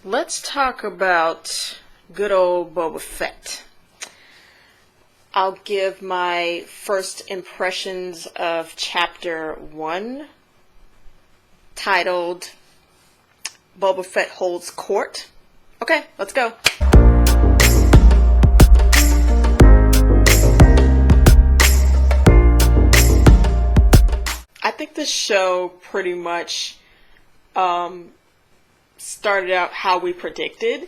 Let's talk about good old Boba Fett. I'll give my first impressions of Chapter 1, titled Boba Fett Holds Court. Okay, let's go. I think this show pretty much started out how we predicted,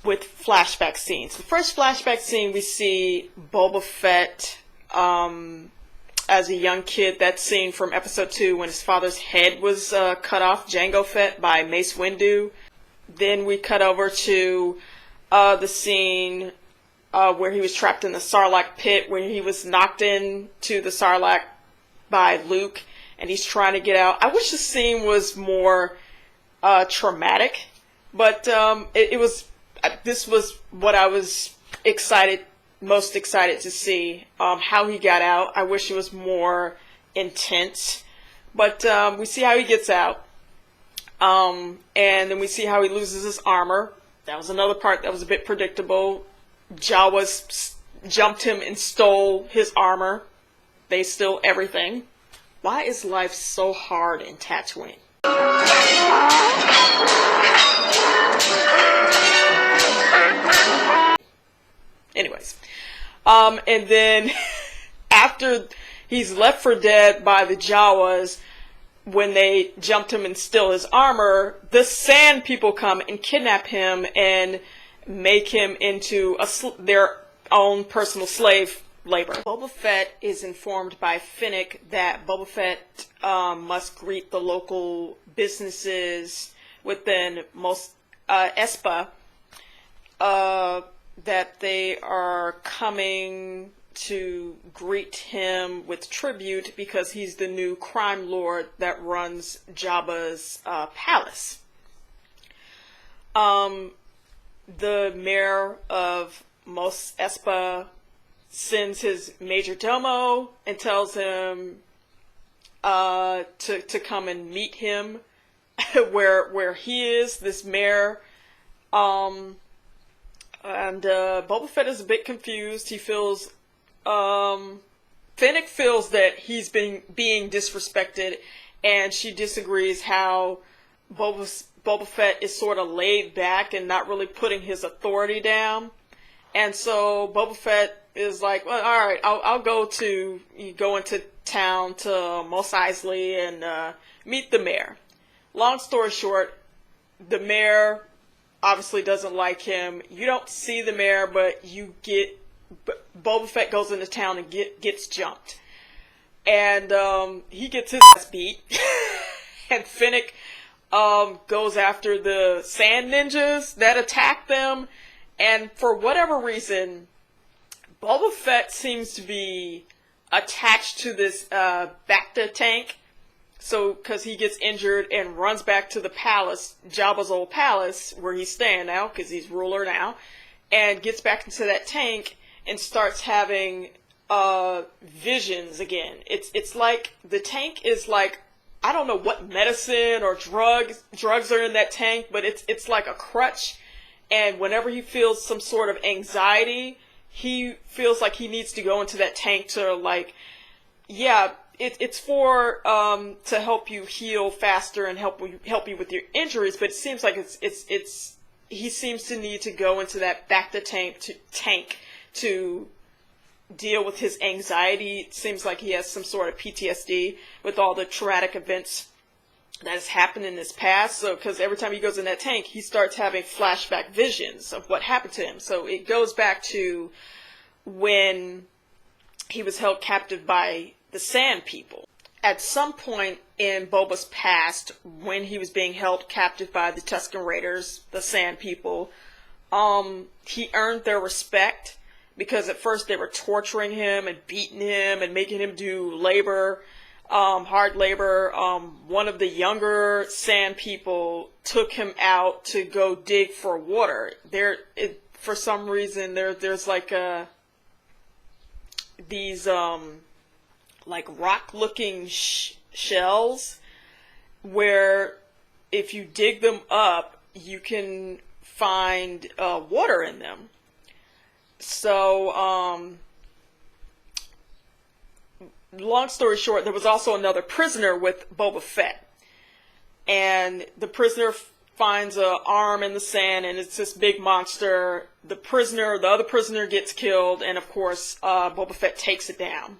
with flashback scenes. The first flashback scene, we see Boba Fett as a young kid. That scene from episode 2 when his father's head was cut off, Jango Fett, by Mace Windu. Then we cut over to the scene where he was trapped in the Sarlacc pit, where he was knocked into the Sarlacc by Luke, and he's trying to get out. I wish the scene was more traumatic, but this was what I was most excited to see, how he got out. I wish it was more intense, but we see how he gets out, and then we see how he loses his armor. That was another part that was a bit predictable. Jawas jumped him and stole his armor. They steal everything. Why is life so hard in Tatooine? Anyways, and then after he's left for dead by the Jawas, when they jumped him and steal his armor, the Sand people come and kidnap him and make him into their own personal slave labor. Boba Fett is informed by Finnick that Boba Fett must greet the local businesses within most Espa, that they are coming to greet him with tribute because he's the new crime lord that runs Jabba's palace. The mayor of Mos Espa sends his major domo and tells him to come and meet him where he is, this mayor. And Boba Fett is a bit confused. He feels, Finnick feels that he's being disrespected, and she disagrees how Boba Fett is sort of laid back and not really putting his authority down. And so Boba Fett is like, well, all right, I'll go into town to Mos Eisley and meet the mayor. Long story short, the mayor obviously doesn't like him. You don't see the mayor, but Boba Fett goes into town and gets jumped. And he gets his ass beat. And Finnick goes after the sand ninjas that attack them. And for whatever reason, Boba Fett seems to be attached to this Bacta tank. So, because he gets injured and runs back to the palace, Jabba's old palace, where he's staying now, because he's ruler now, and gets back into that tank and starts having visions again. It's like, the tank is like, I don't know what medicine or drugs are in that tank, but it's like a crutch. And whenever he feels some sort of anxiety, he feels like he needs to go into that tank to, like, yeah, it's for to help you heal faster and help you with your injuries. But it seems like he seems to need to go into that Bacta tank to deal with his anxiety. It seems like he has some sort of PTSD with all the traumatic events that has happened in his past. So, because every time he goes in that tank, he starts having flashback visions of what happened to him. So it goes back to when he was held captive by the Sand people. At some point in Boba's past, when he was being held captive by the Tusken Raiders, the Sand people, he earned their respect because at first they were torturing him and beating him and making him do labor. Hard labor. One of the younger Sand people took him out to go dig for water. For some reason, there's like these like rock-looking shells where if you dig them up, you can find water in them. So, long story short, there was also another prisoner with Boba Fett. And the prisoner finds an arm in the sand, and it's this big monster. The other prisoner gets killed, and of course, Boba Fett takes it down.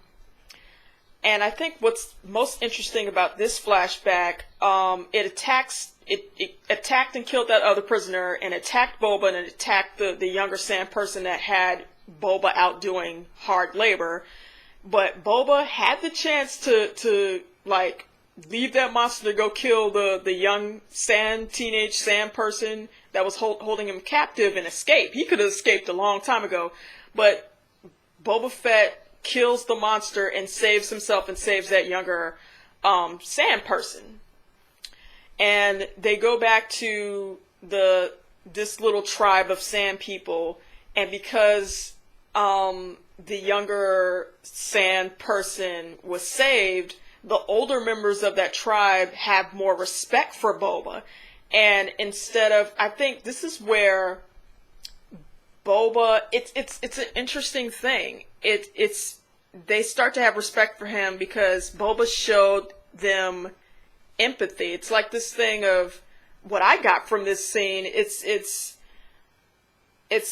And I think what's most interesting about this flashback, it attacked and killed that other prisoner, and attacked Boba, and it attacked the younger Sand person that had Boba out doing hard labor. But Boba had the chance to like leave that monster to go kill the young teenage Sand person that was holding him captive and escape. He could have escaped a long time ago, but Boba Fett kills the monster and saves himself and saves that younger Sand person. And they go back to this little tribe of Sand people, and because the younger Sand person was saved, the older members of that tribe have more respect for Boba. And instead of, I think this is where Boba, it's an interesting thing. They start to have respect for him because Boba showed them empathy. It's like this thing of what I got from this scene. It's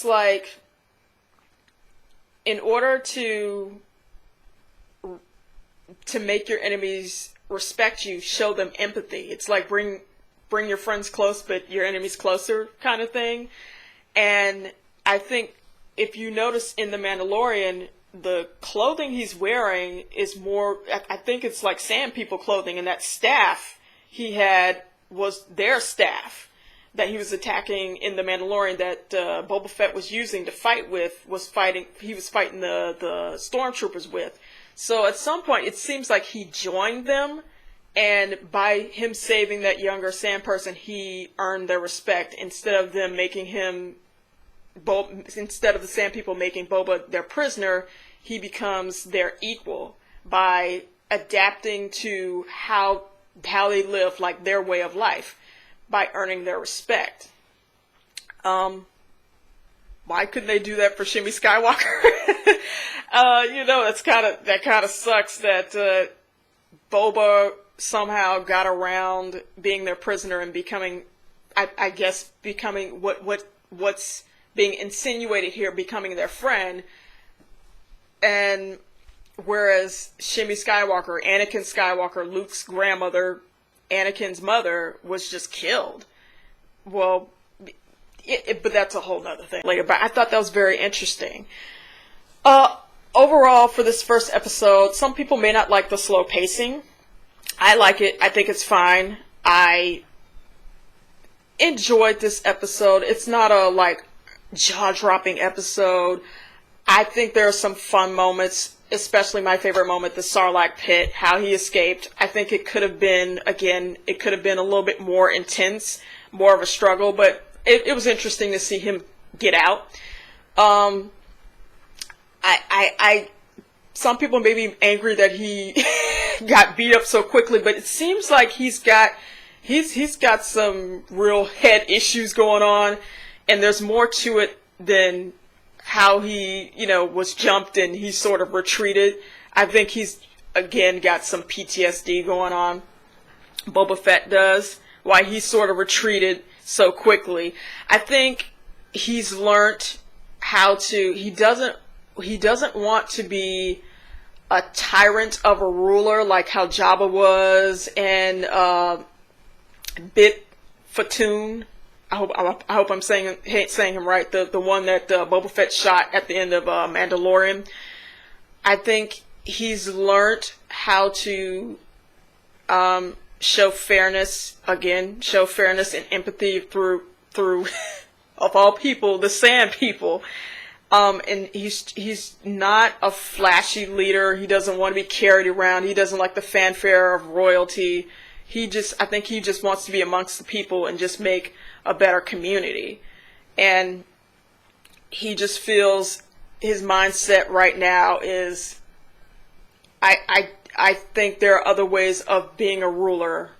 like, in order to make your enemies respect you, show them empathy. It's like bring your friends close, but your enemies closer kind of thing. And I think if you notice in The Mandalorian, the clothing he's wearing is more, I think it's like Sand people clothing, and that staff he had was their staff that he was attacking in The Mandalorian, that Boba Fett was using to fight with, he was fighting the stormtroopers with. So at some point, it seems like he joined them, and by him saving that younger Sand person, he earned their respect instead of them making him, instead of the Sand people making Boba their prisoner, he becomes their equal by adapting to how they live, like their way of life, by earning their respect. Why couldn't they do that for Shimmy Skywalker? That kind of sucks that Boba somehow got around being their prisoner and becoming, I guess, becoming what's being insinuated here, becoming their friend. And whereas Shimmy Skywalker, Anakin Skywalker, Luke's grandmother, Anakin's mother, was just killed. Well, but that's a whole nother thing later. But I thought that was very interesting. Overall, for this first episode, some people may not like the slow pacing. I like it. I think it's fine. I enjoyed this episode. It's not a, like, jaw-dropping episode. I think there are some fun moments, especially my favorite moment, the Sarlacc pit, how he escaped. I think it could have been, a little bit more intense, more of a struggle, but it was interesting to see him get out. Some people may be angry that he got beat up so quickly, but it seems like he's got some real head issues going on, and there's more to it than how he, was jumped and he sort of retreated. I think he's, again, got some PTSD going on. Boba Fett does, why he sort of retreated so quickly. I think he's learned how to, he doesn't want to be a tyrant of a ruler like how Jabba was, and Bit Fatoon. I hope I'm saying him right. The one that Boba Fett shot at the end of Mandalorian. I think he's learned how to show fairness and empathy through of all people, the Sand people. And he's not a flashy leader. He doesn't want to be carried around. He doesn't like the fanfare of royalty. I think he just wants to be amongst the people and just make a better community. And he just feels his mindset right now is, I think there are other ways of being a ruler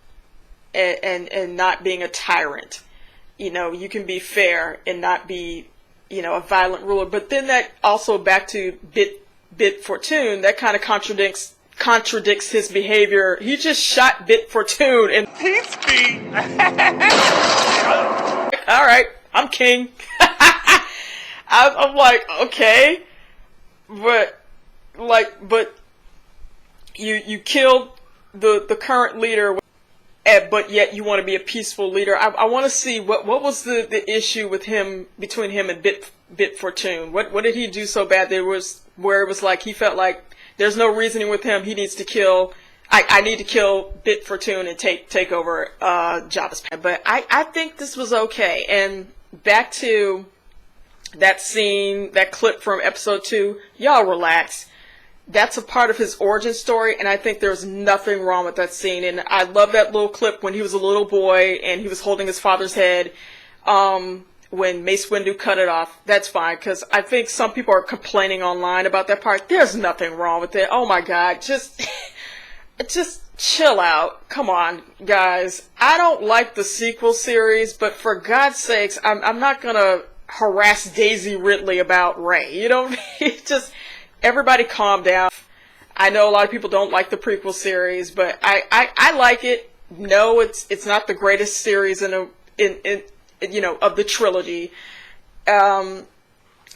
and not being a tyrant. You can be fair and not be, a violent ruler. But then that also back to Bit Fortune, that kind of contradicts his behavior. He just shot Bit Fortune and peace be. All right, I'm king. I'm like, okay, but you killed the current leader, but yet you want to be a peaceful leader. I want to see what was the issue with him, between him and Bit Fortune. What did he do so bad? There was where it was like he felt like there's no reasoning with him. He needs to kill. I need to kill Bit Fortune and take over Jabba's planet. But I think this was okay. And back to that scene, that clip from episode 2. Y'all relax. That's a part of his origin story, and I think there's nothing wrong with that scene. And I love that little clip when he was a little boy and he was holding his father's head when Mace Windu cut it off. That's fine, because I think some people are complaining online about that part. There's nothing wrong with it. Oh my God, just chill out. Come on, guys. I don't like the sequel series, but for God's sakes, I'm not gonna harass Daisy Ridley about Rey. You know what I mean? Just everybody calm down. I know a lot of people don't like the prequel series, but I like it. No, it's not the greatest series in of the trilogy. There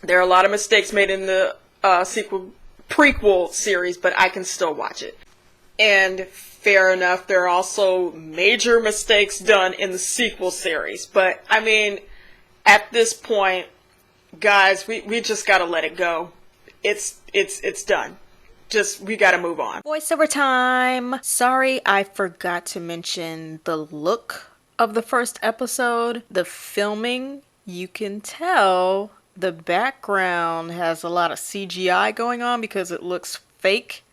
are a lot of mistakes made in the prequel series, but I can still watch it. And fair enough, there are also major mistakes done in the sequel series. But I mean, at this point, guys, we just gotta let it go. It's done. We gotta move on. Voiceover time. Sorry, I forgot to mention the look of the first episode. The filming, you can tell the background has a lot of CGI going on because it looks fake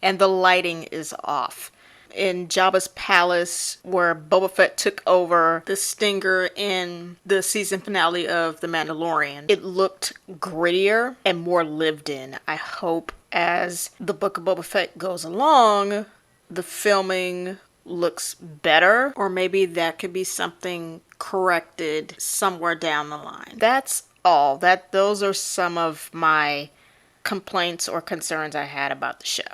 and the lighting is off. In Jabba's palace, where Boba Fett took over the Stinger in the season finale of The Mandalorian, it looked grittier and more lived in. I hope as the Book of Boba Fett goes along, the filming looks better, or maybe that could be something corrected somewhere down the line. That's all. Those are some of my complaints or concerns I had about the show.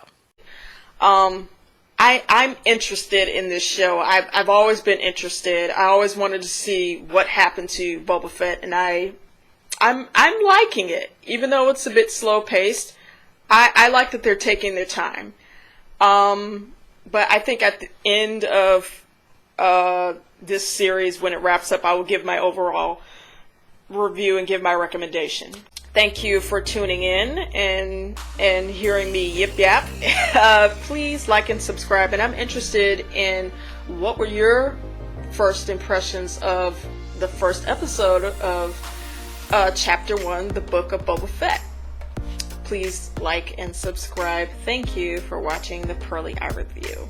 I'm interested in this show. I've always been interested. I always wanted to see what happened to Boba Fett, and I'm liking it, even though it's a bit slow paced. I like that they're taking their time. But I think at the end of this series, when it wraps up, I will give my overall review and give my recommendation. Thank you for tuning in and hearing me yip yap. Please like and subscribe. And I'm interested in what were your first impressions of the first episode of Chapter 1, The Book of Boba Fett. Please like and subscribe. Thank you for watching the Pearlie Eye Review.